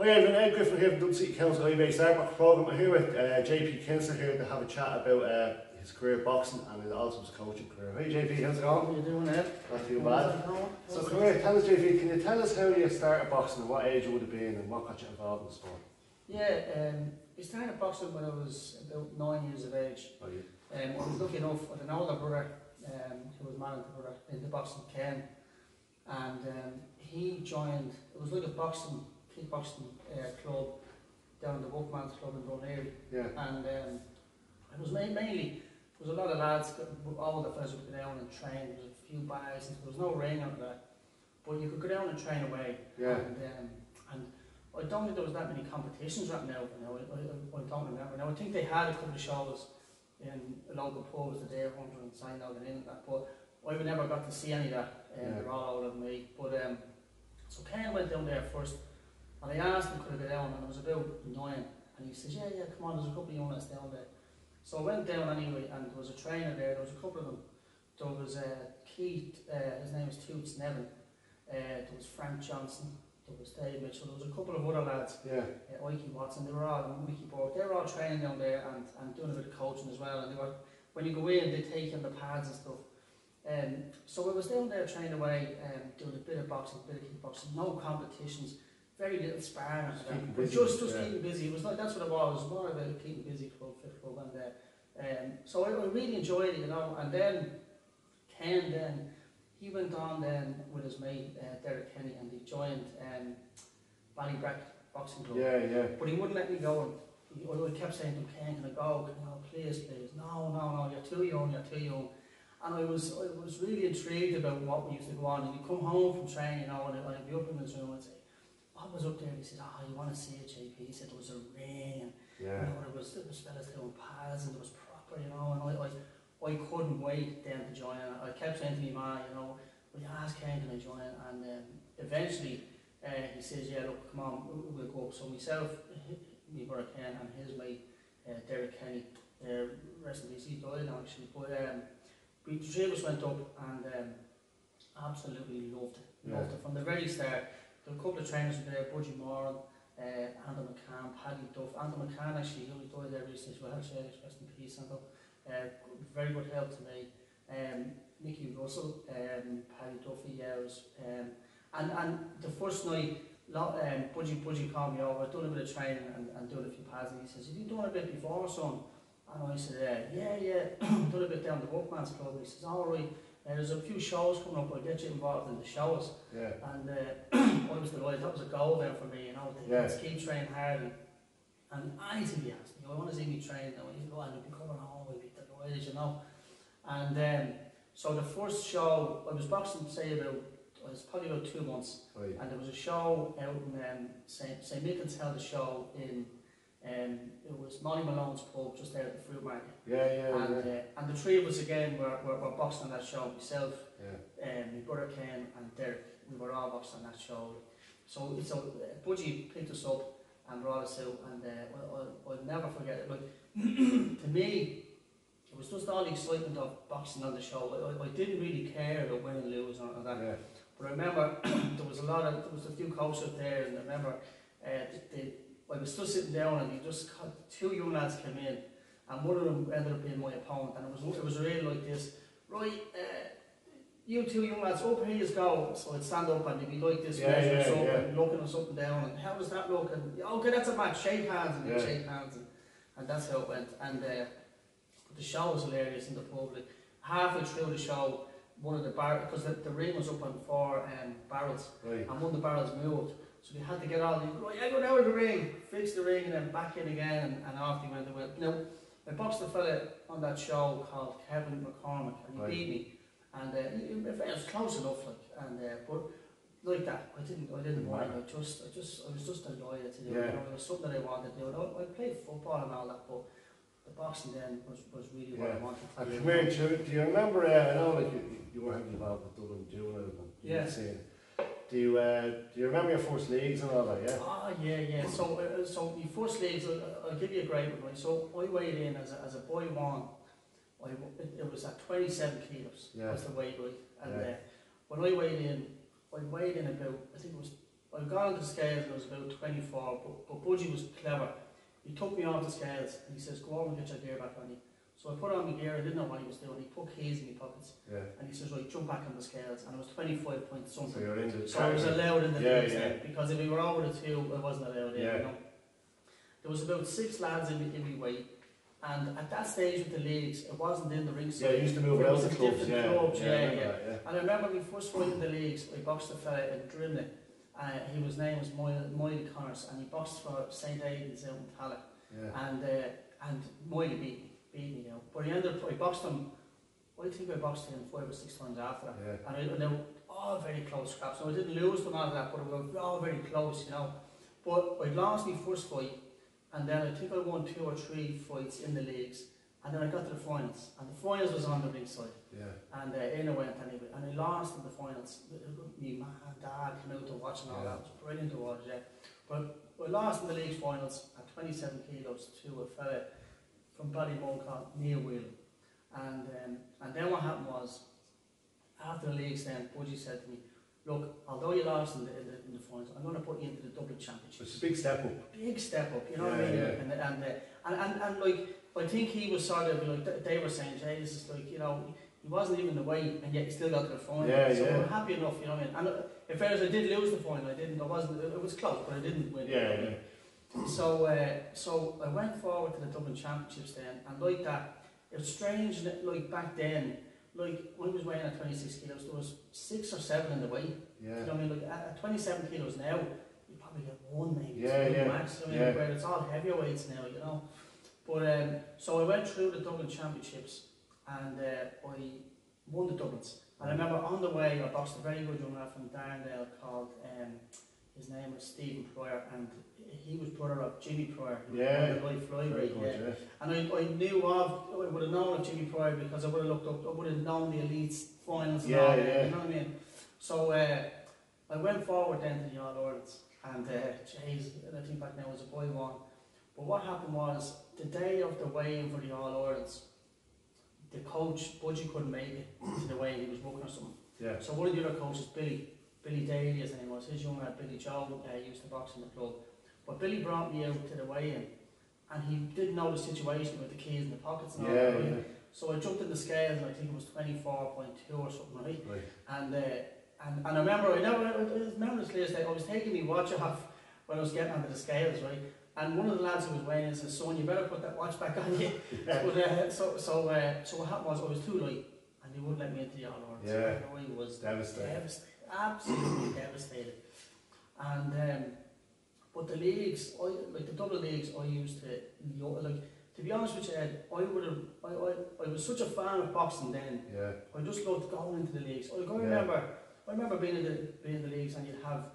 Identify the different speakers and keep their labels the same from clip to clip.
Speaker 1: Hi everyone, Ed Griffin here from Dublin City Council IBA Starbuck programme. I'm here with JP Kinsella here to have a chat about his career boxing and also his coaching career. Hi JP, how's it going?
Speaker 2: How are you doing, Ed?
Speaker 1: Not too bad. So come here, tell us JP, can you tell us how you started boxing and what age you would have been and what got you involved in the sport?
Speaker 2: Yeah, I started boxing when I was about 9 years of age.
Speaker 1: Oh, yeah.
Speaker 2: I was lucky enough with an older brother who was married to brother in the boxing Ken, and he joined. It was like a kickboxing club down the Bookman's Club in Dunleary.
Speaker 1: Yeah.
Speaker 2: And it was mainly there was a lot of lads, all the fellas would go down and train. There was a few bars, and there was no ring out there, but you could go down and train away.
Speaker 1: Yeah.
Speaker 2: And I don't think there was that many competitions right now. I don't remember. Now I think they had a couple of shows in a local pubs, the Dare Hunter and Sign Out and in that, but I never got to see any of that. They're all older than me. But so Ken went down there first, and I asked him could I go down, and I was about 9, and he says, yeah, come on, there's a couple of young lads down there. So I went down anyway, and there was a trainer there. There was a couple of them. There was Keith, his name was Toots Nevin. There was Frank Johnson. There was Dave Mitchell, there was a couple of other lads, Ikey Watson, they were all, and Mickey Borg, they were all training down there and doing a bit of coaching as well, and they were, when you go in, they take you on the pads and stuff. So I was down there training away, doing a bit of boxing, a bit of kickboxing, no competitions, very little sparring, just keeping busy. It was like, that's what it was more about a keeping busy club, fit club, and so I really enjoyed it, you know. And then Ken he went on then with his mate Derek Kenny, and he joined Ballybrack Boxing Club.
Speaker 1: Yeah.
Speaker 2: But he wouldn't let me go. And I kept saying to him, Ken, can I go? Please. No, you're too young. And I was really intrigued about what we used to go on. And he'd come home from training, you know, and I'd be up in his room and say, what was up there? And he said, you want to see it, JP? He said there was a ring, and you know, there was fellas doing pads, and there was proper, you know, and I couldn't wait then to join. And I kept saying to me, ma, you know, will you ask Ken, can I join? And eventually he says, yeah, look, come on, we'll go up. So myself, my brother Ken, and his mate Derek Kenny, rest in peace, he died now actually, but the three of us went up and absolutely loved it from the very start. There were a couple of trainers there, Budgie Moran, Andrew McCann, Paddy Duff. Andrew McCann actually, he only died there recently as well, actually, rest in peace, Andrew. Very good help to me. Mickey Russell, Paddy Duffy, and the first night, Budgie called me over. I'd done a bit of training and doing a few pads, and he says, have you done a bit before, son? And I said, yeah, done a bit down the Bookman's Club. And he says, all right, there's a few shows coming up, I'll get you involved in the shows. Yeah. And I was delighted, that was a goal there for me, you know, to keep training hard. And anything he asked me, I want to see me train now. He said, oh, I'll be coming home, I'll be delighted, you know. And so the first show, I was boxing, it was probably about 2 months. Right. And there was a show out in St. Michael's held a show in, it was Molly Malone's pub just there at the Fruit Market. And the three of us again were boxing on that show. Myself, my brother Ken and Derek, we were all boxing on that show. So Budgie picked us up and brought us out, and I'll never forget it. Like, to me, it was just all the excitement of boxing on the show. I didn't really care about winning and losing or that. Yeah. But I remember there was a few coaches up there, and I remember I was still sitting down, and two young lads came in, and one of them ended up being my opponent, and it was really like this, right, you two young lads, up here you go. So I'd stand up and they'd be like this, and looking us up and down, and how does that look? And okay, that's a match, shake hands, and shake hands, and that's how it went. And the show was hilarious in the public. Halfway through the show, one of the barrels, because the ring was up on 4 barrels, and one of the barrels moved. So we had to get all the, go down to the ring, fix the ring, and then back in again, and off they went. Now, I boxed a fella on that show called Kevin McCormick, and he beat me, and it was close enough, but like that, I didn't mind. I was just delighted to do it. You know, it was something that I wanted to do. I played football and all that, but the boxing then was really what I wanted to do.
Speaker 1: Do you remember? I know like you were heavily involved with Dublin Juvenile. Do you remember your first leagues and all that? Yeah. So my first leagues, I'll give you a great one. Right? So I weighed in as a boy one. It was at 27 kilos. That's the weight, right? And when I weighed in about, I think it was
Speaker 2: I got on the scales and I was about 24, but Budgie was clever. He took me off the scales and he says, go over and get your gear back on you. So I put on my gear, I didn't know what he was doing. He put keys in my pockets and he says, right, jump back on the scales. And it was 25 point something.
Speaker 1: So you're in the
Speaker 2: so I was allowed in the leagues
Speaker 1: then,
Speaker 2: because if we were over the 2, I wasn't allowed in, you know. There was about 6 lads in my weight. And at that stage with the leagues, it wasn't in the ring.
Speaker 1: Yeah, you used to move around the clubs.
Speaker 2: Clubs, And I remember my first fight in the leagues, I boxed a fella in Drimnagh. His name was Moyle Connors, and he boxed for St. Aidan's out in Tala. And Moyle beat me now. But I boxed him, I think I boxed him 5 or 6 times after that. And they were all very close scraps. So I didn't lose them out of that, but we were all very close, you know. But I lost my first fight. And then I think I won 2 or 3 fights in the leagues. And then I got to the finals. And the finals was on the ring side. And in I went anyway. And I lost in the finals. My mum and dad came out to watch and all that. It was brilliant to watch, But I lost in the leagues finals at 27 kilos to a fella from Ballymun called Neil Whelan. And then what happened was, after the leagues then, Budgie said to me, look, although you lost in the finals, I'm going to put you into the Dublin Championship.
Speaker 1: It's a big step up.
Speaker 2: Big step up, you know what I mean? And like, I think he was sort of like, they were saying, Jay, this is like, you know, he wasn't even the way, and yet he still got to the final. So I'm happy enough, you know what I mean? And in fairness, I did lose the final. It was close, but I didn't win. So I went forward to the Dublin Championships then, and like that, it was strange, like back then, like when I was weighing at 26 kilos, there was 6 or 7 in the weight. You know what I mean? Like at 27 kilos now, you probably get 1 maybe, 2 max. I mean, where it's all heavier weights now, you know. But so I went through the Dublin Championships, and I won the Dublins. And I remember on the way, I boxed a very good young lad from Darndale called, his name was Stephen Pryor, and he was brother of Jimmy Pryor. And I knew I would have known of Jimmy Pryor because I would have looked up, I would have known the elites finals and all that, you know what I mean? So I went forward then to the All-Irelands, and jeez, I think back now it was a boy one. But what happened was, the day of the weigh-in for the All-Irelands, the coach, Budgie, couldn't make it to the weigh-in, he was working or something. So one of the other coaches, Billy Daly as his name was, his young lad Billy Joe, used to box in the club. But Billy brought me out to the weigh-in, and he didn't know the situation with the keys in the pockets and all that, right? So I jumped in the scales, and I think it was 24.2 or something, right? And I remember, I remember this clear day, I was taking my watch off when I was getting onto the scales, right? And one of the lads who was weighing in said, son, you better put that watch back on you. But, so what happened was, I was too light, and they wouldn't let me into the All-Irelands. I was devastated, absolutely devastated. And but the leagues, like the Dublin leagues, I used to, like, to be honest with you, Ed, I was such a fan of boxing then. I just loved going into the leagues. I remember being in the leagues, and you'd have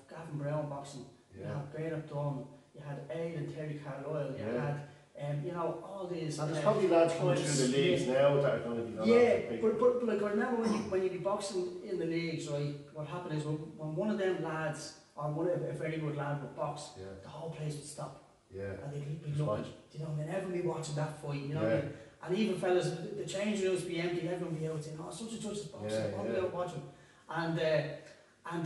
Speaker 2: Gavin Brown boxing, you had Bernard Dunn, you had Aid and Terry Carlisle, you had you know, all these.
Speaker 1: And there's probably lads coming through the leagues now that are going to be gone.
Speaker 2: But like, I remember when you'd be boxing in the leagues, right? What happened is when one of them lads, or a very good lad would box, the whole place would stop. And they'd be looking, you know, and everyone would be watching that fight, you know what I mean? And even fellas, the change rooms would be empty, everyone would be out saying, oh, such and such is boxing, I'll be out watching. And I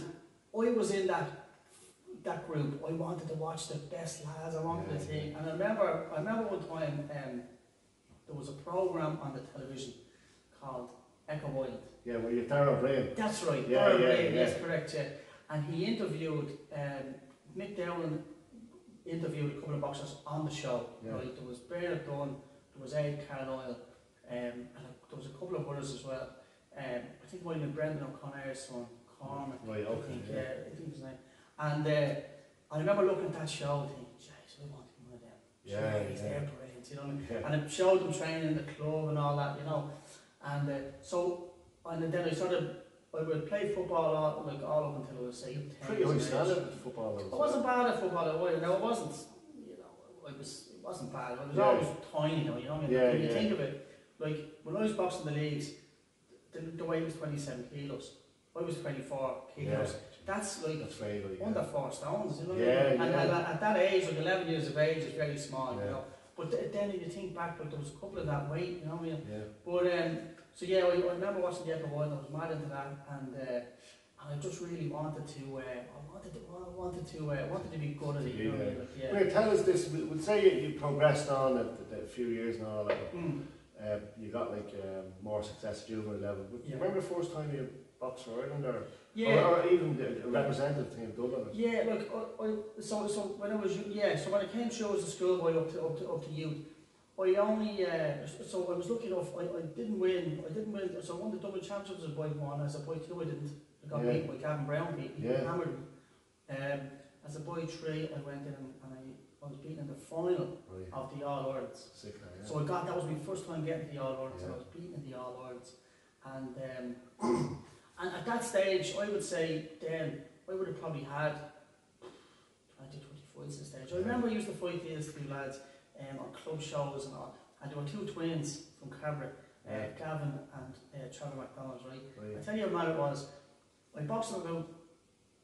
Speaker 2: was in that group. I wanted to watch the best lads, I wanted to think. And I remember one time, there was a programme on the television called Echo Island.
Speaker 1: Where you're Darrell O'Brien.
Speaker 2: That's right, Darrell O'Brien, yes, correct, And he interviewed, Mick Dowling interviewed a couple of boxers on the show. Right? There was Bernard Dunn, there was Aid Carlisle, and there was a couple of others as well. I think one of Brendan O'Connor's son, Cormac, I think his name. And I remember looking at that show and thinking, jeez, I want to be one of them. They're brilliant, you know what I mean? And it showed them training in the club and all that, you know. And then I would play football all up until I was 8.
Speaker 1: Pretty high standard at football.
Speaker 2: I wasn't bad at football either. No, it wasn't. You know, it wasn't bad. I was always tiny, though. You know what I mean? When you think of it, like when I was boxing the leagues, the weight was 27 kilos. I was 24 kilos. That's like under 4 stones. You know what I mean? And at that age, like 11 years of age, is very small. You know. But then if you think back, like there was a couple of that weight. You know what I mean? But so I remember watching the Echo Island, I was mad into that, and I just really wanted to be good at it. You know what I mean? Like, yeah.
Speaker 1: Well, tell us this. We'll say you progressed on a few years and all that. You got like more success at juvenile level. But you remember the first time you boxed for Ireland, or even a representative team of Dublin?
Speaker 2: Yeah, like so when I was so when I came through as a schoolboy up to youth, I only so I was lucky enough. I didn't win. So I won the Dublin Championships as a boy one. As a boy two, I didn't. I got beaten by Gavin Brown. He hammered me. As a boy three, I went in and I was beaten in the final of the All Irelands. So that was my first time getting to the All Irelands, and I was beaten in the All Irelands. And and at that stage, I would say then I would have probably had 20 fights at the stage. I remember I used to fight these two lads on club shows and all, and there were two twins from Cabra, Gavin and Trevor McDonald's, right? I tell you how mad it was. I boxed them about,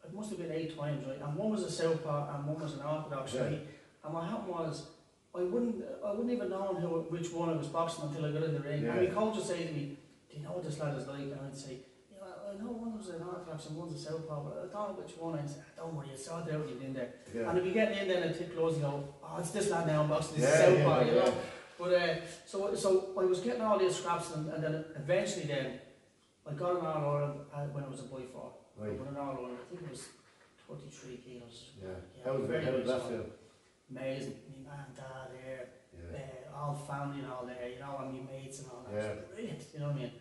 Speaker 2: it must have been 8 times, right? And one was a southpaw and one was an orthodox, right? And what happened was, I wouldn't even know which one I was boxing until I got in the ring. And my coach would say to me, "Do you know what this lad is like?" And I'd say, "Yeah, I know one was an orthodox and one's a southpaw, but I don't know which one." And I'd say, "Don't worry, I'll sort it out when you get in there." And I'd be getting in there and I'd take close and go, "Oh, it's this lad now I'm boxing, this southpaw," you know. But so I was getting all these scraps, and then eventually then I got an All Ireland when I was a boy 4. I won an All Ireland. I think it was 23 kilos.
Speaker 1: How did that feel?
Speaker 2: Amazing. My mum and dad there, all family and all there, you know, and my mates and all that. It was brilliant, you know what I mean?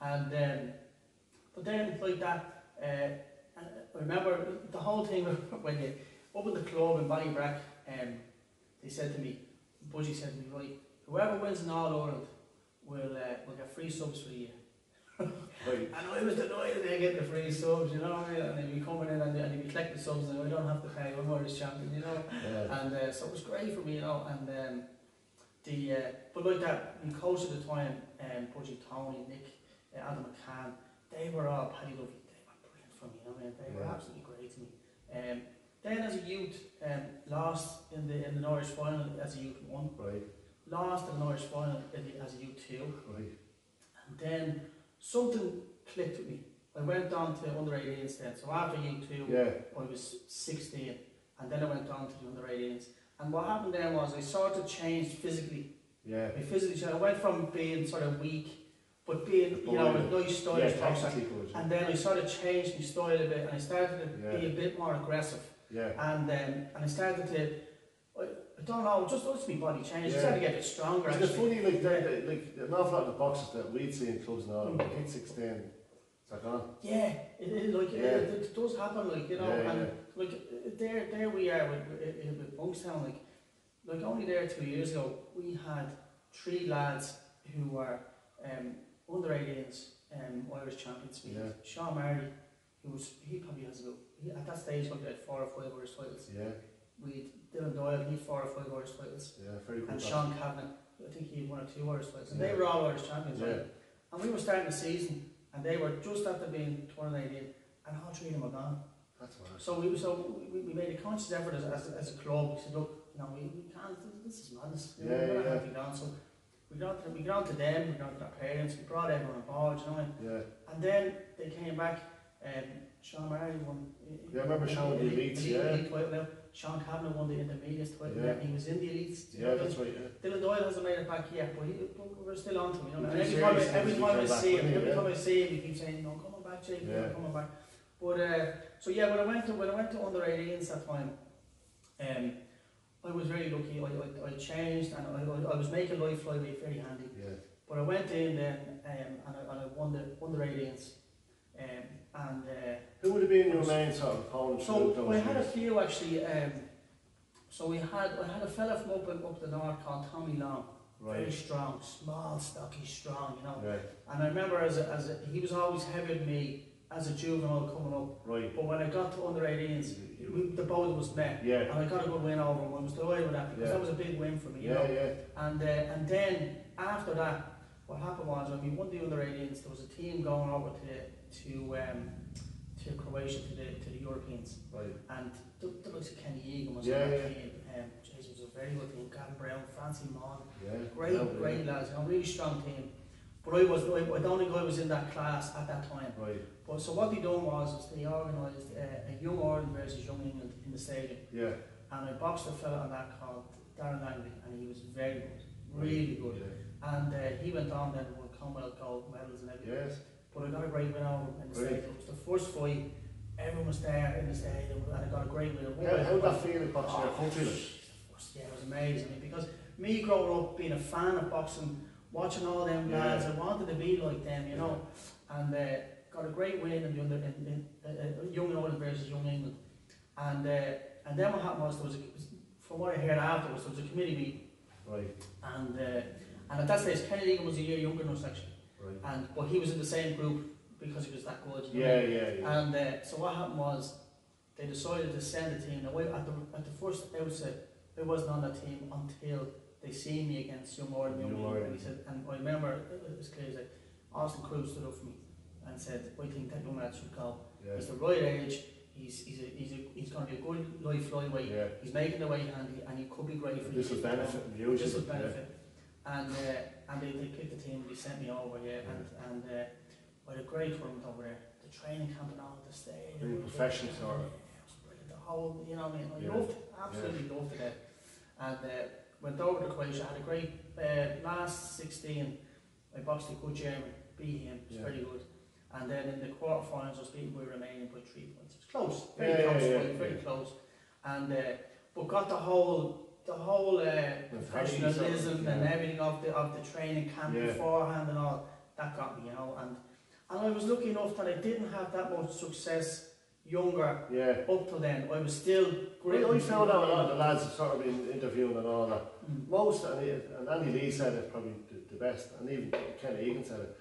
Speaker 2: And but then like that, I remember the whole thing when you up at the club in Ballybrack, they said to me, Budgie said to me, right, whoever wins an All Ireland will get free subs for the year. And I was delighted they get the free subs, you know what I mean? And they'd be coming in and they'd be collecting subs, and I don't have to pay, I'm Irish champion, you know? And so it was great for me, you know, and but like that, my coach at the time, Budgie, Tony, Nick, Adam McCann, they were all Paddy Lovely, they were brilliant for me, you know what I mean? They were absolutely great to me. Then as a youth, lost in the Irish final as a youth 1, lost in the Irish final as a youth 2, and then something clicked with me. I went on to under 18s then. So after U2, I was 16, and then I went on to the under 18s. And what happened then was I sort of changed physically. I physically changed. I went from being sort of weak, but being, you know, a nice stylish boxer. And then I sort of changed my style a bit, and I started to be a bit more aggressive. And I started to, I don't know, just my body changed. I started to get a bit stronger.
Speaker 1: It's funny, like an awful lot of the boxers that we'd see in clubs and all, like hit 16, it's like gone.
Speaker 2: It does happen, like, you know, and like there we are with Monkstown, like only there 2 years ago, we had 3 lads who were under 18s Irish champions. Sean Marty, he probably has about, at that stage probably had 4 or 5 Irish titles. We Dylan Doyle, he had 4 or 5 Irish titles.
Speaker 1: Very good.
Speaker 2: And Sean Kavanagh, I think he had 1 or 2 Irish titles. And they were all Irish champions, right? And we were starting the season, and they were just after being 2018, and all 3 of them were gone. That's right. So we made a conscious effort as a club. We said, look, you know, we can't, this is madness. We're not going to be gone. So we got on to them, we got on to their parents, we brought everyone on board, you know. And then they came back, Sean Marty won.
Speaker 1: I remember Sean with the elites,
Speaker 2: Sean Kavanagh won the intermediates title, he was in the elites.
Speaker 1: That's right,
Speaker 2: Dylan Doyle hasn't made it back yet, but we're still on to him, you know. And every time I see him, he keeps saying, "No, coming back, Jake, coming back." But so when I went to under 18s that time, I was very lucky. I changed, and I was making life flyweight very handy. But I went in then, and I won the under 18s.
Speaker 1: Who would have been your main sort of opponents?
Speaker 2: So I had a few actually. So I had a fella from up the north called Tommy Long. Very strong, small, stocky, strong, you know. And I remember he was always heavier than me as a juvenile coming up. But when I got to under 18s, the both of us met, and I got a good win over him. I was delighted with that because that was a big win for me, you know. And then after that, what happened was when we won the under 18s, there was a team going over to Croatia, to the Europeans, and the likes of Kenny Egan was on that team. Jesus, was a very good team. Gavin Brown, Francie Maughan, great lads, you know, really strong team. But I don't think I was in that class at that time.
Speaker 1: Right.
Speaker 2: But so what they done was they organised a young Ireland versus young England in the stadium.
Speaker 1: Yeah.
Speaker 2: And I boxed a fella on that called Darren Langley, and he was very good, really good. Yeah. And he went on then and won Commonwealth gold medals and everything. Yes. But I got a great win over him in the stadium. It was the first fight, everyone was there in the stadium, and I got a great win.
Speaker 1: How did that feel boxing your country?
Speaker 2: Yeah, it was amazing. Because me growing up, being a fan of boxing, watching all them lads, I wanted to be like them, you know. And got a great win in the young Ireland versus young England. And then what happened was, from what I heard afterwards, there was a committee meeting. Right. And at that stage, Kennedy Egan was a year younger than us actually. Right. But he was in the same group because he was that good. You know? Yeah. And so what happened was, they decided to send a team. Now, at the first outset, I wasn't on that team until they seen me against young Ireland. And he said, and I remember it was clear, like Austin Cruz stood up for me and said, I think that young lad should go. Yeah. He's the right age. He's going to be a good light flyweight. Yeah. He's making the weight handy, and he could be great for you. This was benefit. This was benefit. Yeah. And they picked the team. They sent me over. And I had a great tournament over there. The training camp and all, the stadium. Really professional sort of. The whole, you know what I mean. I loved it. Absolutely loved it. And went over to Croatia. Had a great last 16. I boxed a good German. Beat him. It was very good. And then in the quarterfinals, I was beaten by Romania by 3 points. It was close, very close. And but got the whole professionalism and everything of the training camp beforehand and all that got me, you know. And I was lucky enough that I didn't have that much success younger up till then. I was still great. I found out a lot of the lads have sort of been interviewing and all that. Most, and Andy Lee said it probably the best, and even Kenny Egan said it.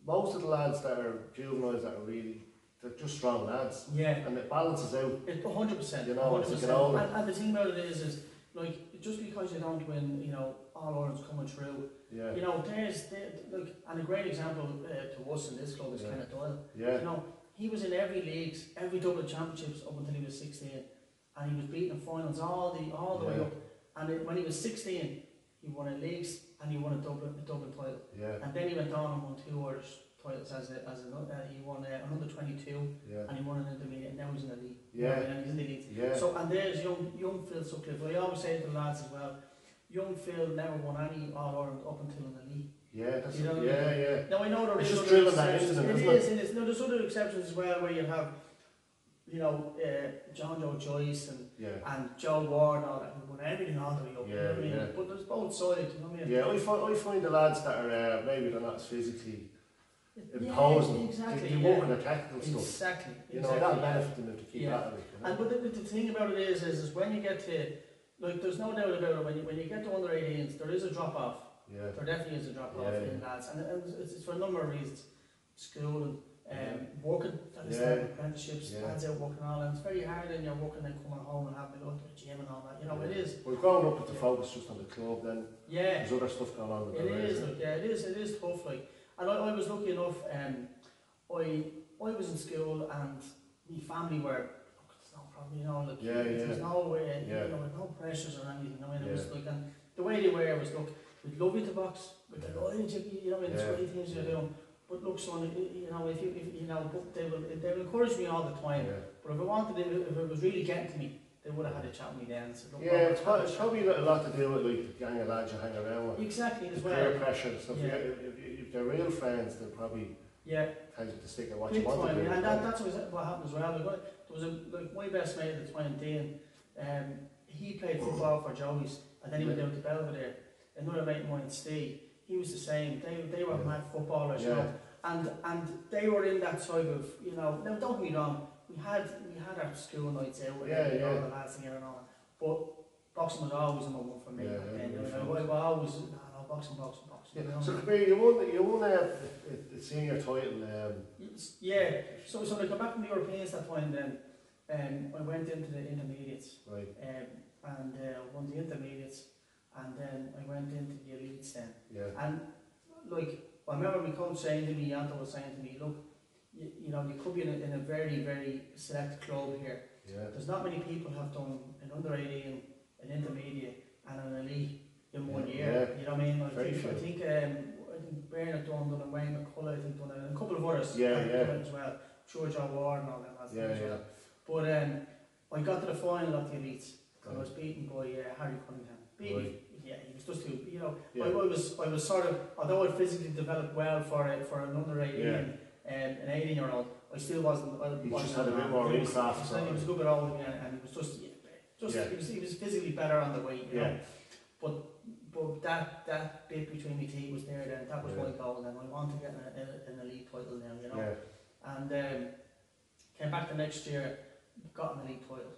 Speaker 2: Most of the lads that are juveniles that are really, they're just strong lads. Yeah. And it balances out. 100%. You know, 100%. And the thing about it is like, just because you don't win, you know, all Ireland's coming through. Yeah. You know, like, and a great example to us in this club is Kenneth Doyle. Yeah. You know, he was in every leagues, every Dublin championships up until he was 16, and he was beating in finals all the way up. And when he was 16, he won a leagues and he won a Dublin title. Yeah. And then he went on and won 2 Irish titles he won another 22 and he won an intermediate, and now he's in the league. Yeah. And he's in the league. Yeah. So, and there's young Phil Sutcliffe. I always say to the lads as well, young Phil never won any All-Ireland up until in the league. Yeah, that's, you know, yeah. Now I know there is other exceptions. It is. Now there's other exceptions as well where you have, you know, John Joe Joyce and Joe Ward and all that, who won everything all the way up. You know what I mean? But there's both sides, you know what I mean? Yeah, I find the lads that are maybe they're not as physically imposing. Exactly. They work on the technical stuff. Exactly. You know, that'll benefit them to keep at it. You know? But the thing about it is when you get to, like, there's no doubt about it, when you get to under 18s, there is a drop off. Yeah. There definitely is a drop off in lads, and it's for a number of reasons. School and working, apprenticeships, lads out working all, and it's very hard when you're working and coming home and having to go to the gym and all that. You know, it is. We're growing up with the focus just on the club, then there's other stuff going on. It is tough. Like, and I was lucky enough. I was in school, and my family were. There's no problem, you know. Like, there's no way, you know, no pressures or anything. I mean, it was like, and the way they were was, look, we'd love you to box, we'd love you to, you know, it's great things you're doing. But look, son, you know, if you know, they will encourage me all the time. Yeah. But if I wanted, if it was really getting to me, they would have had a chat with me then. So, look, it's probably a lot to do with like the gang of lads you hang around with. Exactly, as well. Peer pressure and stuff. Yeah. If they're real friends, they'll probably tell you to stick at what you want to do. And that's what happened as well. There was like my best mate at the time, Dean. He played football for Joey's, and then he went down to Belvedere. Another mate of mine, Steve. He was the same. They were mad footballers, you know, and they were in that sort of, you know. Now don't get me wrong, we had our school nights out with all the lads together and all that. But boxing was always number one for me. I always boxing. Yeah. You know? So you won a senior title. So when I got back from the Europeans that point, then I went into the intermediates. Right. And won the intermediates. And then I went into the elites then. Yeah. And like, I remember my coach saying to me, Anto was saying to me, look, you know, you could be in a very, very select club here. Yeah. There's not many people have done an under 18, an intermediate and an elite in 1 year. Yeah. You know what I mean? I think think Bernard done it, and Wayne McCullough I think done it, and a couple of others
Speaker 1: done
Speaker 2: it as well. George O'Ward and all them as well. But I got to the final of the elites, and I was beaten by Harry Cunningham. Yeah, he was just too, you know. I was sort of, although I physically developed well for an under 18, an 18-year-old, I still wasn't.
Speaker 1: He just had a bit more ring craft.
Speaker 2: He was a good bit older than me, and he was just, he was physically better on the weight, you know. But that bit between me teeth was there then. That was my goal then. I wanted to get an elite title now, you know. And came back the next year, got an elite title.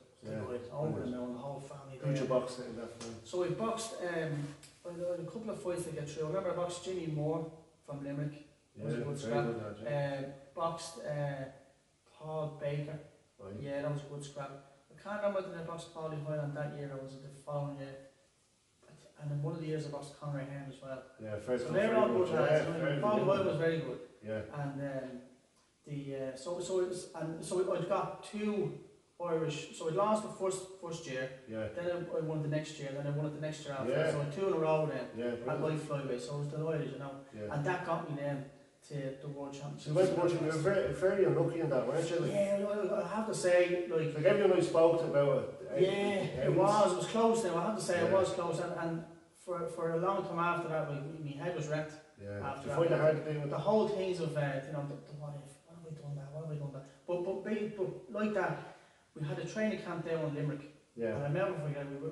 Speaker 2: Over the moon, the whole family.
Speaker 1: Who'd you box in that fight?
Speaker 2: So I boxed I had a couple of fights to get through. I remember I boxed Jimmy Moore from Limerick. That was a good scrap. Boxed Paul Baker. Yeah, that was a good scrap. I can't remember whether I boxed Paulie Highland that year or was it the following year. And in one of the years I boxed Conor Ahern as well.
Speaker 1: Yeah, first.
Speaker 2: So they're all good lads. Paulie Highland was very good.
Speaker 1: Yeah.
Speaker 2: And so I got two Irish. So I lost the first year. Yeah. Then I won it the next year. Then I won it the next year after. Yeah. So I had 2 in a row then. Yeah. At light flyweight. So I was delighted, you know. Yeah. And that got me then to the World Championship.
Speaker 1: So you were very unlucky in that, weren't you? Like,
Speaker 2: yeah, I have to say, like
Speaker 1: everyone I spoke to about it.
Speaker 2: Yeah, it was close now. I have to say it was close, and for a long time after that, my head was wrecked.
Speaker 1: Yeah.
Speaker 2: After
Speaker 1: you find it hard to do with
Speaker 2: the whole things of you know the what have I done that? What have I done that? But like that, we had a training camp down in Limerick. Yeah. And I remember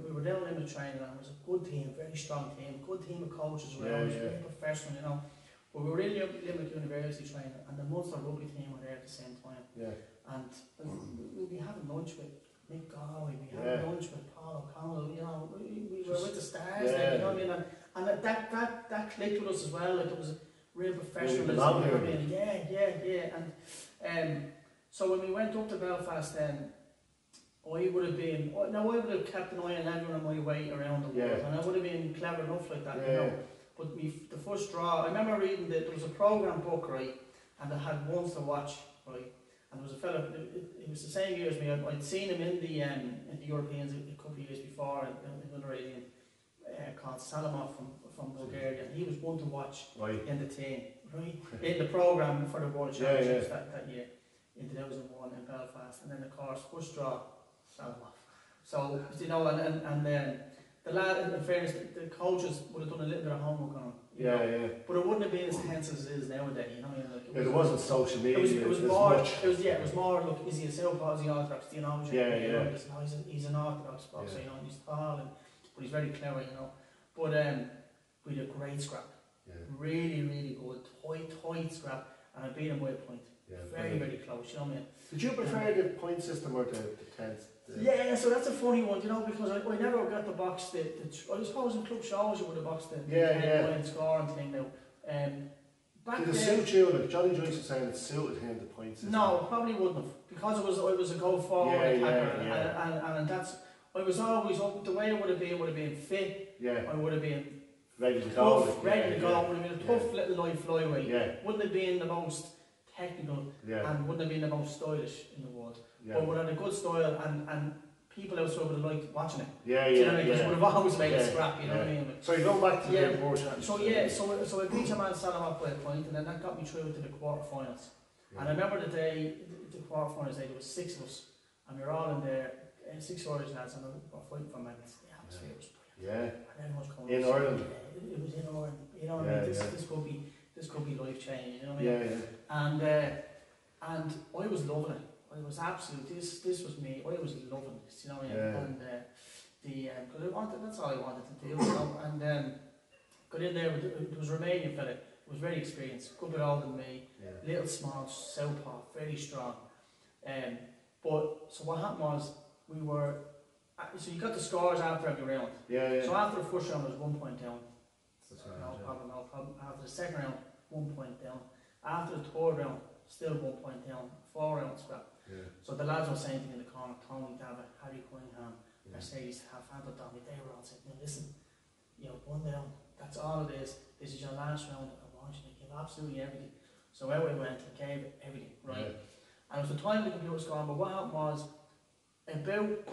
Speaker 2: we were down in Limerick training, and it was a good team, very strong team, good team of coaches around, very professional, you know. But we were in Limerick University training, and the Munster rugby team were there at the same time. Yeah. And we'd be having lunch with Nick Galway, we had lunch with Paul O'Connell, you know, we were with the stars, like, you know what I mean? And that clicked with us as well, like it was a real professionalism, you know what I mean? Yeah. And so when we went up to Belfast then, I would have kept an eye on everyone on my way around the world, and I would have been clever enough like that, you know. But the first draw, I remember reading that there was a programme book, right, and it had ones to watch, right, and there was a fella, it was the same year as me, I'd seen him in the Europeans a couple of years before, in under 18, called Salamov from Bulgaria, and he was one to watch in the team, right, in the programme for the World Championships that year, in 2001 in Belfast, and then of course, first draw, Salamov. So, you know, and then, the lad, in fairness, the coaches would have done a little bit of homework on him. Yeah. But it wouldn't have been as tense as it is nowadays, you know. Like,
Speaker 1: it wasn't social media.
Speaker 2: It was more. It was more. Look, is he a southpaw? Is he orthodox? Do you know? He's an orthodox boxer. You know, he's tall, but he's very clever. You know. But we had a great scrap. Yeah. Really, really good, tight scrap, and I beat him by a point. Yeah, very close. You know what I mean?
Speaker 1: Did you prefer the point system or the tenth?
Speaker 2: Yeah, so that's a funny one, you know, because I never got to box I suppose in club shows you would have boxed the point scoring thing now. Back
Speaker 1: did it suit you? Like Johnny Joyce was saying, it suited him, the point system.
Speaker 2: No, probably wouldn't have, because I was a go forward attacker, and that's, I was always up, the way it would have been fit, I would have been
Speaker 1: ready to go.
Speaker 2: It would have been a tough little light flyweight, wouldn't have been the most technical, and wouldn't have been the most stylish in the world. But we had a good style, and people outside would have liked watching it. Because it would have always made it scrap, you know what I mean?
Speaker 1: So you go back to the World Championship.
Speaker 2: So I beat your man Salamov by a point, and then that got me through to the quarterfinals. And I remember the day, the quarterfinals day, there was 6 of us, and we were all in there, 6 Irish lads, and we were fighting for medals. The atmosphere was brilliant. And everyone was coming
Speaker 1: in Ireland.
Speaker 2: It was in Ireland. You know what I mean? This could be life changing. You know what I mean? And I was loving it. I was absolutely, this was me, I was loving this, you know, and because I wanted, that's all I wanted to do, you know, and got in there, it was a Romanian fella, was very experienced, good bit older than me, little small, southpaw, very strong, but, so what happened was, we were, so you got the scores after every round, so after the first round, I was 1 point down, no problem, after the second round, 1 point down, after the third round, still 1 point down, 4 rounds scrap. So the lads were saying to me in the corner, Tony, David, Harry Cunningham, Mercedes, Half-Handed Tommy, they were all saying, listen, you know, 1 down, that's all it is, this is your last round, I want you to give absolutely everything. So out I went, I gave everything, right? And it was the time the computer was gone, but what happened was, about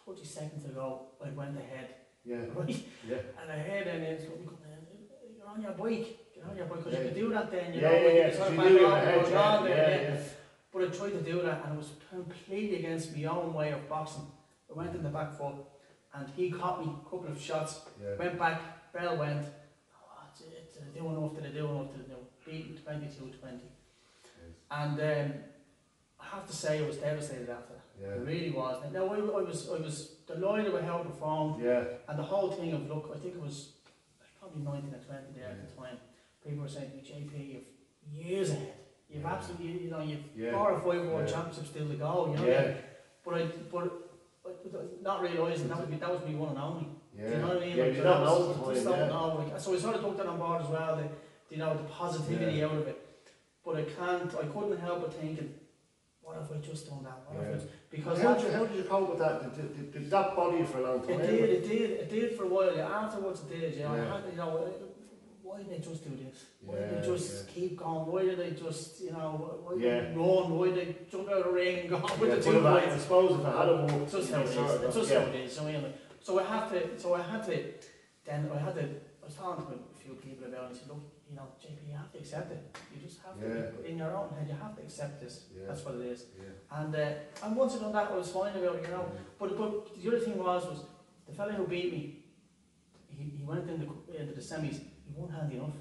Speaker 2: 30 seconds ago, I went ahead, right? And I heard an you're on your bike, Yeah, because you could do that then, you
Speaker 1: yeah,
Speaker 2: know,
Speaker 1: yeah, yeah,
Speaker 2: sort of
Speaker 1: you
Speaker 2: back
Speaker 1: do your
Speaker 2: on,
Speaker 1: head,
Speaker 2: goes on there,
Speaker 1: yeah,
Speaker 2: yeah.
Speaker 1: yeah.
Speaker 2: But I tried to do that and it was completely against my own way of boxing. I went in the back foot and he caught me a couple of shots, went back, bell went, did I do enough, did I do enough, did I do? Beaten 22-20. And I have to say I was devastated after that.
Speaker 1: Yeah.
Speaker 2: It really was. Now I was delighted with how I performed.
Speaker 1: Yeah.
Speaker 2: And the whole thing of, look, I think it was probably 19 or 20 there at the time. People were saying to me, JP, you've years ahead. You've absolutely, you know, you've 4 or 5 world championships still to go, you know what I mean? But not realising that was me one and only.
Speaker 1: Yeah.
Speaker 2: Do you know what I mean?
Speaker 1: Yeah,
Speaker 2: like,
Speaker 1: you don't know the time,
Speaker 2: just don't know. Like, so I sort of took that on board as well, you know, the positivity out of it. But I couldn't help but thinking, what if I just done that? What if I, because
Speaker 1: how did you cope with that? Did that bother you for a long time?
Speaker 2: It did for a while. Afterwards it did, you know. I had, you know, why did they just do this? Why did they just keep going? Why did they just, you know, why did they run? Why did they jump out of the ring and go with the 2 fights?
Speaker 1: I suppose if I had a walk,
Speaker 2: it's just how it is. It's just how it is. I mean, so I had to, I was talking to a few people about it and said, look, you know, JP, you have to accept it. You just have to, in your own head, you have to accept this. That's what it is. And once I done that, I was fine about it, you know. But the other thing was the fella who beat me, he went into the semis, he won handy enough.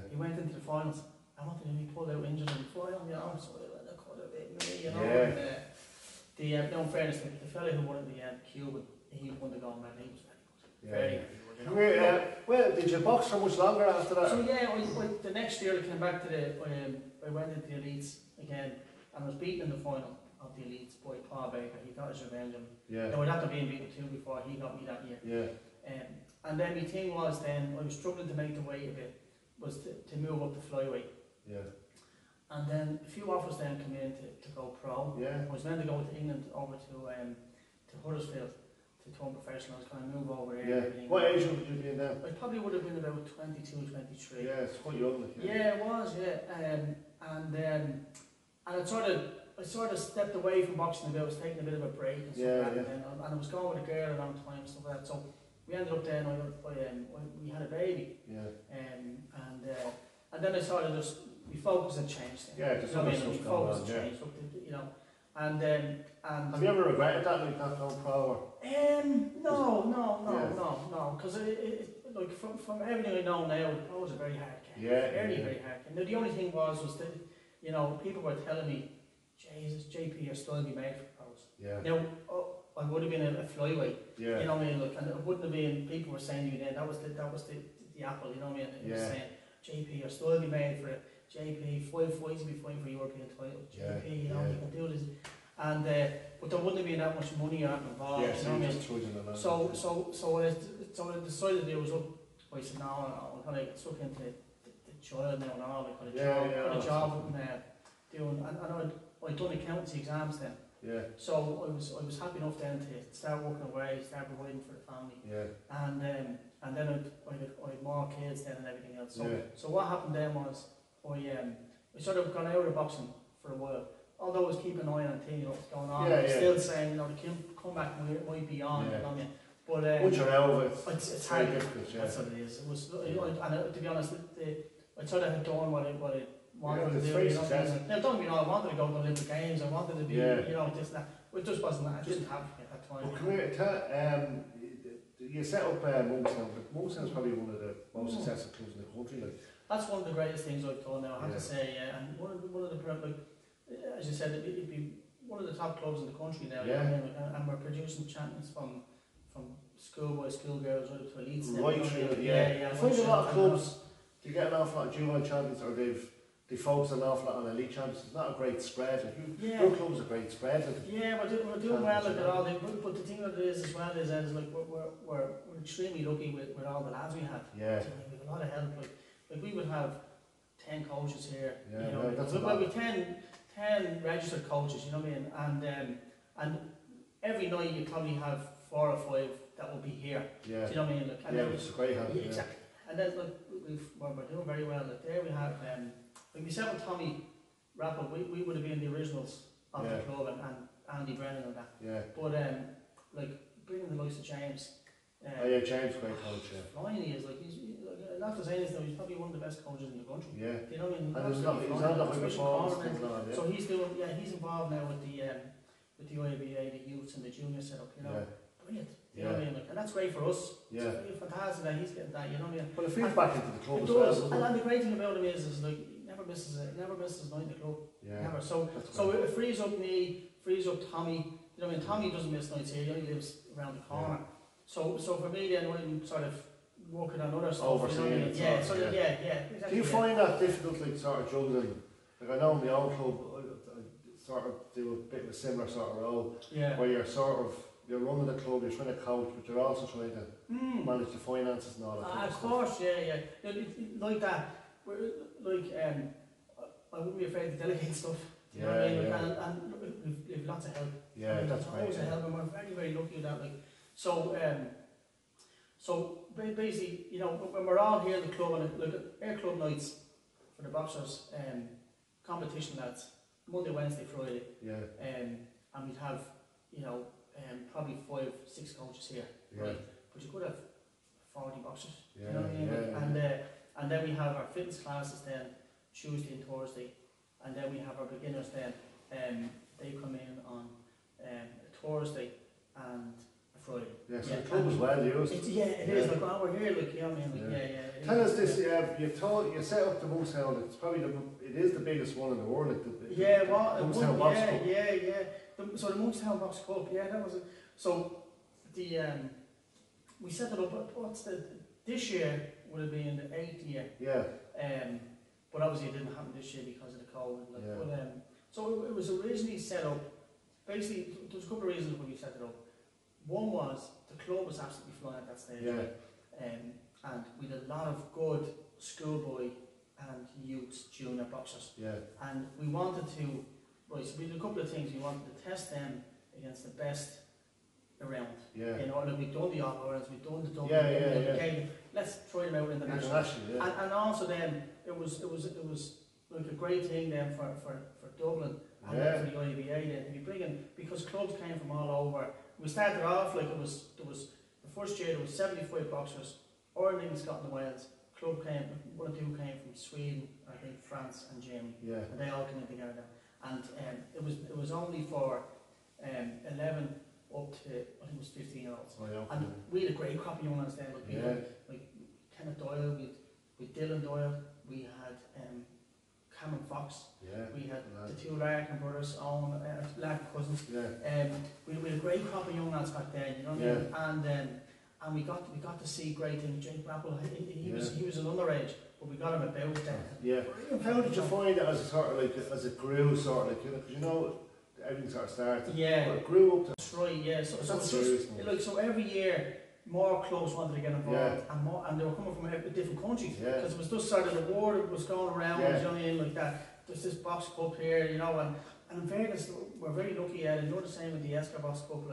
Speaker 2: He went into the finals. I wanted him, he pulled out injured in the final, you know, so I could have beaten me, you know. No, in fairness, the fella who won in the end, Cuban, he won the gold medal, he was very good. Very good.
Speaker 1: Well, did you box for much longer after that?
Speaker 2: So yeah, the next year I came back to I went into the elites again, and I was beaten in the final of the elites by Paul Baker. He got his revenge on me. Now I'd have to be beaten too before he got me that year. And then my thing was then, I was struggling to make the weight a bit, was to move up to flyweight. And then a few offers then come in to go pro. I was meant to go to England over to Huddersfield. To turn professional, I was going to move over there.
Speaker 1: What age would you be in then?
Speaker 2: I probably would have been about 22, 23.
Speaker 1: Yeah, it's quite young.
Speaker 2: It was, and I sort of stepped away from boxing a bit. I was taking a bit of a break and stuff like that. And I was going with a girl around the time and stuff like that. So we ended up then, we had a baby. And then I sort of just, my focus had changed.
Speaker 1: Just my focus had changed,
Speaker 2: you know. And have
Speaker 1: you ever regretted that, like not going pro?
Speaker 2: No, because like from everything I know now, pro was a very hard game. Very hard game. Now the only thing was that, you know, people were telling me, Jesus, JP, you're still be made for pros. Now I would have been a flyweight. You know what I mean? Look, and it wouldn't have been. People were saying to me then that was the apple. You know what I mean? It was saying, JP, you're still be made for it. JP, 5 fights will be fighting for European title. JP, you know, you can do this. And but there wouldn't have been that much money or involved. You know what I mean? So what I decided to do was, look, I said, no, I'm going to get stuck into the child now and all. I got a job doing, and I'd done accountancy exams then. So I was happy enough then to start working away, start providing for the family. And then I had more kids then and everything else. So what happened then was I sort of gone out of boxing for a while. Although I was keeping an eye on things, what's going on, I was still saying, you know, the comeback might be on, you know what I mean? But
Speaker 1: once you're out of it,
Speaker 2: it's very difficult. That's what it is. It was, and to be honest, I sort of had done what I wanted to do. You know, now, don't get me wrong, I wanted to go to the Olympic Games, I wanted to be, you know, this and that. But it just wasn't that. I didn't have it at that time.
Speaker 1: Well, come here, you set up Monkstown, but Monkstown is probably one of the most successful clubs in the country. Like.
Speaker 2: That's one of the greatest things I've done now, I have to say, and one of the like, as you said, it'd be one of the top clubs in the country now, and we're producing champions from schoolboys, schoolgirls, right up to elites.
Speaker 1: Right through, I find a lot of clubs, they get an awful lot of juvenile champions, or they focus an awful lot on elite champions. It's not a great spread. Your club's a great spread.
Speaker 2: We're doing well at all. But the thing that it is as well is like we're extremely lucky with all the lads we have. We have a lot of help. Like we would have 10 coaches here. You know, well, we 10 registered coaches. You know what I mean? And every night you probably have 4 or 5 that will be here. Do you know what I mean? Like,
Speaker 1: which is great help.
Speaker 2: Exactly. And then like we're doing very well. Like there we have like myself and Tommy Rappel, we would have been the originals of the club, and Andy Brennan and that. But like bringing the likes of James.
Speaker 1: James, great coach.
Speaker 2: Flying he is, like he's like, a after saying this, though, he's probably one of the best coaches in the country.
Speaker 1: Yeah.
Speaker 2: Do you know what I mean?
Speaker 1: And he's on the high performance things now, yeah.
Speaker 2: So he's doing, he's involved now with the IABA, the youths and the junior setup, you know.
Speaker 1: Yeah.
Speaker 2: Brilliant. You know what I mean? Like, and that's great for us.
Speaker 1: Yeah.
Speaker 2: It's fantastic that he's getting that, you know what I mean?
Speaker 1: But it feeds back into the club as well.
Speaker 2: And the great thing about him is like, he never misses a night in the club.
Speaker 1: Yeah.
Speaker 2: Never. So it frees up me, frees up Tommy. You know what I mean? Tommy doesn't miss nights here, he only lives around the corner. So for me then, I'm sort of working on other stuff.
Speaker 1: Overseeing
Speaker 2: you know what I mean?
Speaker 1: Exactly, do you find that difficult, like sort of juggling? Like I know in my own club, I sort of do a bit of a similar sort of role, where you're running the club, you're trying to coach, but you're also trying to manage the finances and all that.
Speaker 2: Of course, yeah. Like that, I wouldn't be afraid to delegate stuff. You know what I mean? And we've lots of help.
Speaker 1: Yeah, that's great.
Speaker 2: Always a help, and we're very, very lucky with that. Like, so basically, you know, when we're all here in the club, and look at air club nights for the boxers, competition lads, Monday, Wednesday, Friday, and we'd have, you know, probably 5-6 coaches here, right? But you could have 40 boxers. You know what I mean? And then we have our fitness classes then Tuesday and Thursday, and then we have our beginners then. They come in on a Thursday and a Friday.
Speaker 1: Yeah, so the club is well used.
Speaker 2: It is. Like, oh, we're here, like, you know what I mean? Like,
Speaker 1: Tell us this, you set up the Moosetown, it's probably it is the biggest one in the world. Moosetown Box Cup.
Speaker 2: So the Moosetown Box Cup, that was it. So the we set it up. This year would have been the 8th year.
Speaker 1: Yeah.
Speaker 2: But obviously it didn't happen this year because of the COVID. Like, but so it was originally set up. Basically, there was a couple of reasons why we set it up. One was the club was absolutely flying at that stage. And we did a lot of good schoolboy and youth junior boxers. And we wanted to, so we did a couple of things. We wanted to test them against the best around. You know, like we've done the All-Irelands, we've done the Dublin. Let's try them out internationally. And also then it was like a great thing then for Dublin and then for the IABA then to be bringing, because clubs came from all over. We started off like there was the first year there was 75 boxers, Ireland, Scotland and Wales. Club came, one or two came from Sweden, I think France and Germany, and they all came in together. And it was only for 11 up to, I think it was 15-year-olds. And we had a great crop of young ones then. Like Kenneth Doyle, we had Dylan Doyle, we had Cameron Fox, we had the two Larkin brothers, Owen, Larkin cousins. We had a great crop of young lads back then, you know what I mean? And we got to see great things. Jake Grapple, he was an underage, but we got him about then.
Speaker 1: How did you find it as a sort of like, as it grew, sort of like, because you know, everything sort of started. But it grew up to.
Speaker 2: That's right, So it's just, like, so every year more clubs wanted to get involved, and they were coming from different countries, because it was just sort of the word was going around, you know what I mean, like that. There's this box cup here, you know, and in fairness, we're very lucky, and you're the same with the Esca Box Cup,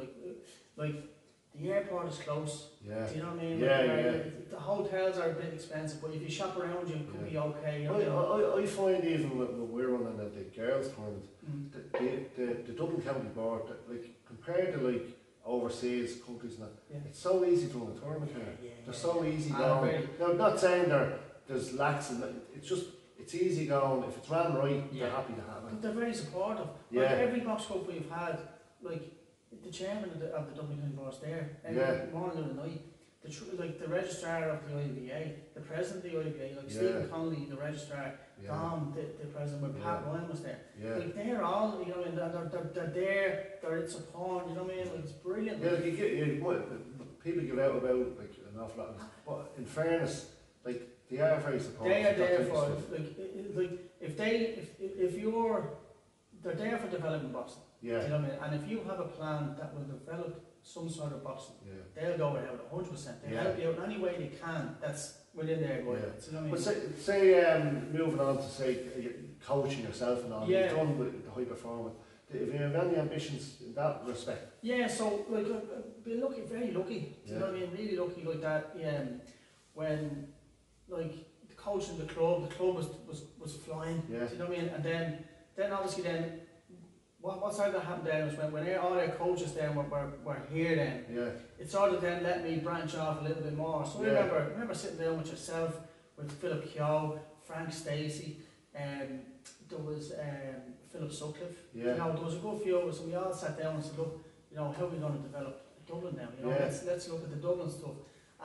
Speaker 2: like the airport is close. Do you know what I mean? The hotels are a bit expensive, but if you shop around, you could be okay. You know?
Speaker 1: I find even when we're running the girls' tournament, the Dublin County Board, like compared to like overseas countries, and that, it's so easy to run a tournament here. They're so easy going. Now, I'm not saying there's lacks in it's just. It's easy going. If it's ran right, they're happy to have it.
Speaker 2: But they're very supportive. Like every box cup we've had, like the chairman of the Dublin County Board there, every morning and night. The registrar of the IABA, the president of the IABA, like Stephen Connolly, the registrar, Dom, the president, when Pat Ryan was there. Like they're all, you know, and they're there, they're in support, you know what I mean? Like, it's brilliant.
Speaker 1: People give out about like an awful lot, but in fairness, like they are very supportive.
Speaker 2: They are there for they're there for developing boxing. You know what I mean? And if you have a plan that will develop some sort of boxing, they'll go with it 100%. They'll help you out in any way they can. That's within their guidance. You know what I mean?
Speaker 1: But say moving on to say coaching yourself and all, you've done with the high performance. If you have any ambitions in that respect?
Speaker 2: So like I've been very lucky. Do you know what I mean? Really lucky like that. When like the coach in the club was flying. Do you know what I mean? And then obviously what started to happen then was when all our coaches then were here then, it sort of then let me branch off a little bit more. So I remember sitting down with yourself, with Philip Keogh, Frank Stacey, there was Philip Sutcliffe.
Speaker 1: Yeah.
Speaker 2: You know, there was a good few of us, and we all sat down and said, look, you know, how are we going to develop Dublin now? You know, let's look at the Dublin stuff.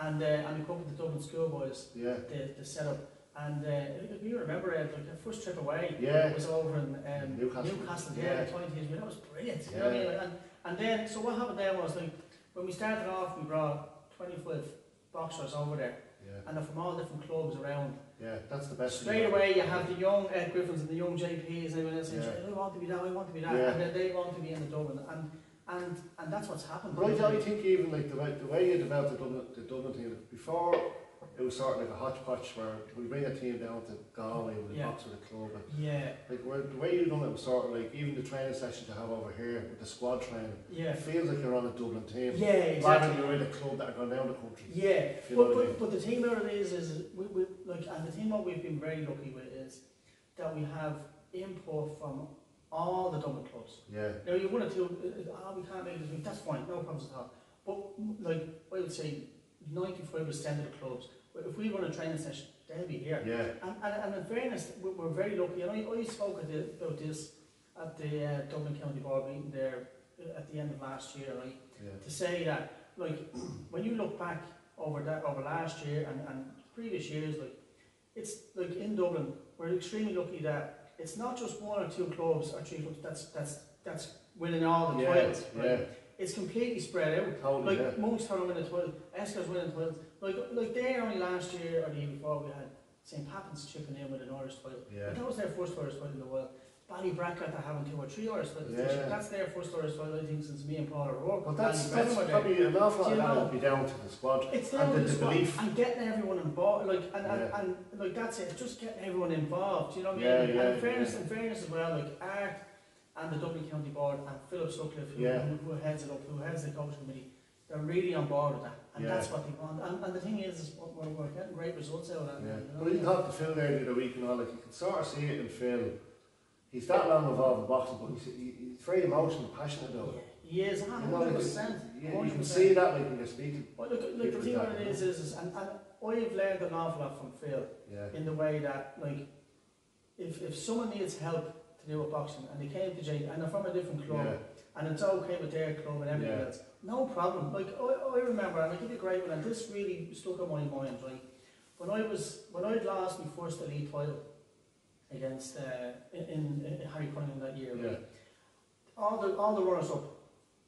Speaker 2: And we come with the Dublin schoolboys, the setup. And if you remember, like our first trip away was over in Newcastle. Yeah, 20 years ago. That was brilliant. You know what I mean? And then, so what happened there was, like, when we started off, we brought 25 boxers over there. And they're from all different clubs around.
Speaker 1: Yeah, that's the best.
Speaker 2: Straight away, you have the young Ed Griffins and the young JPs and everyone else saying, I want to be that, I want to be that. And then they want to be in the Dublin. And that's what's happened.
Speaker 1: But I think even like the way you developed the Dublin team, before it was sort of like a hodgepodge where we bring a team down to Galway with a box with a club. And like the way you done it was sort of like even the training session to have over here with the squad training. It feels like you're on a Dublin team.
Speaker 2: Yeah, exactly.
Speaker 1: Rather than you're in a club that are going down the country.
Speaker 2: Yeah, but the thing about it is we like, and the thing what we've been very lucky with is that we have input from all the Dublin clubs. Yeah. Now you want to do, we can't make it this week, that's fine, no problems at all. But like I would say 95% of the clubs, if we run a training session, they'll be here. Yeah. And in fairness, we're very lucky. And I spoke about this at the Dublin County Board meeting there at the end of last year, right? To say that, like, when you look back over last year and previous years, like, it's like in Dublin, we're extremely lucky that it's not just one or two clubs or three clubs that's winning all the titles, right? It's completely spread out. Totally, like Monk's turn winning the titles, Esker's winning the titles. Like there only last year or the year before we had St. Pappin's chipping in with an Irish title. But that was their first Irish title in the world. Ballybracket are having 2 or 3 Irish titles. That's their first Irish title, I think, since me and Paul are working.
Speaker 1: But that's probably an awful lot of that will be down to the squad.
Speaker 2: It's down to the squad and getting everyone involved. Like and like that's it. Just getting everyone involved. You know what I mean? And in fairness as well, like Art and the Dublin County Board and Philip Sutcliffe, who heads it up, who heads the coaching committee, they're really on board with that, and that's what they want. And the thing is we're getting great results out of that. You know?
Speaker 1: Well, you talked to Phil there the other week and all, like, you can sort of see it in Phil. He's that long involved in boxing, but he's very emotional and passionate about it.
Speaker 2: He is, 100%.
Speaker 1: You can see that, like, when you're speaking.
Speaker 2: But look, the thing about it is and I've learned an awful lot from Phil in the way that, like, if someone needs help to do with boxing and they came to Jake and they're from a different club and it's okay with their club and everything else, no problem. Like I remember, and I give you a great one, and this really stuck in my mind, right? When I'd lost my first elite title against in Harry Cunningham that year, right? All the runners up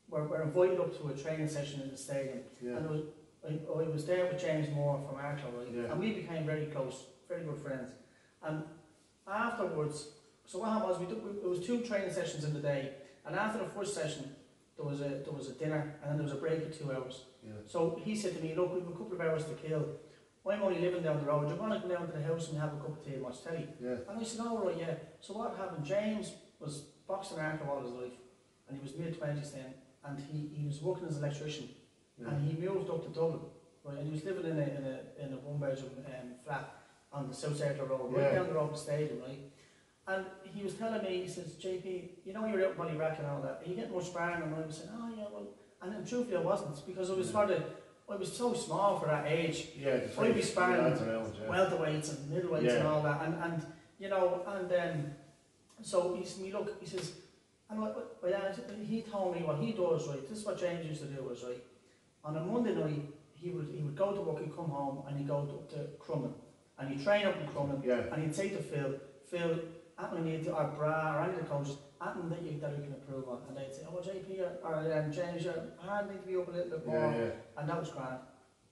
Speaker 2: were invited up to a training session in the stadium, and I was there with James Moore from Arklow, right? And we became very close, very good friends. And afterwards, so what happened was there was 2 training sessions in the day, and after the first session there was a dinner, and then there was a break of 2 hours. So he said to me, look, we've a couple of hours to kill. I'm only living down the road. You're going to go down to the house and have a cup of tea and watch telly. And I said, all right, So what happened? James was boxing Arklow all his life, and he was mid-20s then, and he was working as an electrician, and he moved up to Dublin, right? And he was living in a one-bedroom flat on the South Circular Road, right down the road to the stadium, right? And he was telling me, he says, JP, you know you're out in Ballybracket and all that, are you getting much sparring? And I was saying, oh yeah, well, and truthfully I wasn't, because I was I was so small for that age. I'd be sparring welterweights and middleweights and all that, and you know, and so he said, look, he says, and he told me what he does, right? This is what James used to do, was right. On a Monday night, he would go to work, he'd come home, and he'd go up to Crumlin, and he'd train up in Crumlin, and he'd say to Phil, anything you need to, or Bra, or any of the coaches, anything that you can improve on, and they'd say, oh, JP or James, you need to be up a little bit more, and that was grand.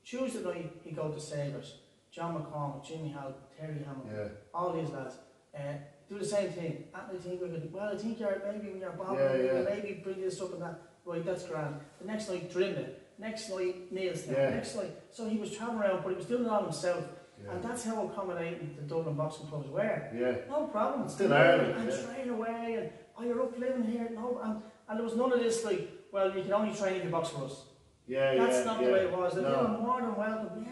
Speaker 2: Tuesday night, he'd go to Sabres, John McCormick, Jimmy Hall, Terry Hamilton, all these lads, do the same thing. I think we could, well, I think you're maybe when you're bobbing, maybe bring this up and that, right, that's grand. The next night, Drimnagh, next night, Neilstown, next night. So he was travelling around, but he was doing it all himself. And that's how accommodating the Dublin boxing clubs were. No problem.
Speaker 1: Still Ireland.
Speaker 2: And train away, and you're up living here. No, and there was none of this like, well, you can only train if you box for us. That's not the way it was. They were more than welcome.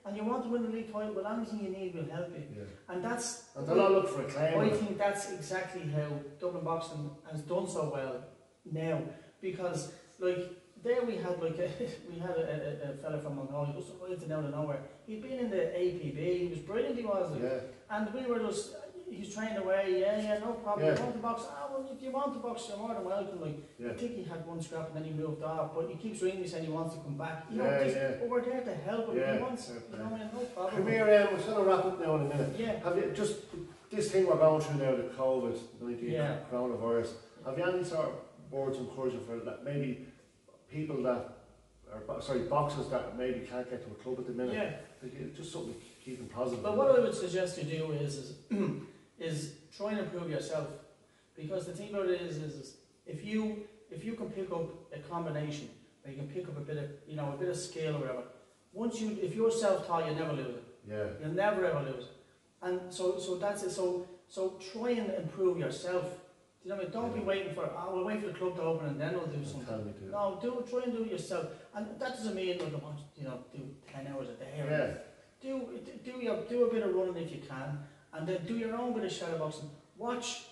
Speaker 2: And you want to win the league title, well, anything you need will help you. And that's.
Speaker 1: And they'll not look for a claim.
Speaker 2: I think that's exactly how Dublin boxing has done so well now, because like there we had like a fella from Mongolia, just right down to nowhere. He'd been in the APB, he was brilliant, he was. Like, and we were just, he's trained away, no problem. You want to box? Well, if you want to box, you're more than welcome. Like, I think he had one scrap and then he moved off, but he keeps ringing me saying he wants to come back. You know, but we're there to help him. He wants, you know, no problem.
Speaker 1: Come here, we're going to wrap up now in a minute. Have you just this thing we're going through now, the COVID-19 coronavirus? Have you any sort of words of encouragement for that? Maybe people that boxers that maybe can't get to a club at the minute. Just something to keep them positive.
Speaker 2: But what I would suggest you do is try and improve yourself, because the thing about it is if you can pick up a combination, or you can pick up a bit of skill or whatever. If you're self-taught, you never lose it. You'll never ever lose it. And so that's it. So try and improve yourself. You know what I mean? Don't be waiting for, we'll wait for the club to open and then we'll do something. No, try and do it yourself. And that doesn't mean like, do 10 hours a day. Do a bit of running if you can, and then do your own bit of shadow boxing. Watch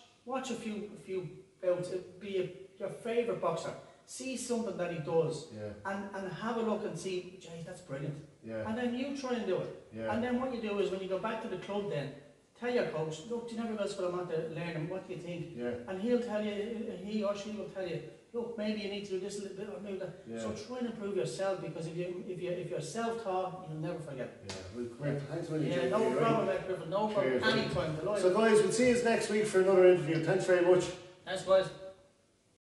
Speaker 2: a few bouts. Be your favourite boxer. See something that he does, and have a look and see, Jay, that's brilliant. And then you try and do it. And then what you do is when you go back to the club, then tell your coach, look, do you never realize what I'm at to learn, and what do you think? And he'll tell you, he or she will tell you, look, maybe you need to do this a little bit or maybe that. So try and improve yourself, because if you're self-taught, you'll never forget.
Speaker 1: Well, great. Thanks very much.
Speaker 2: No problem, Griffin. No problem. Anytime.
Speaker 1: So guys, we'll see you next week for another interview. Thanks very much.
Speaker 2: Thanks, guys.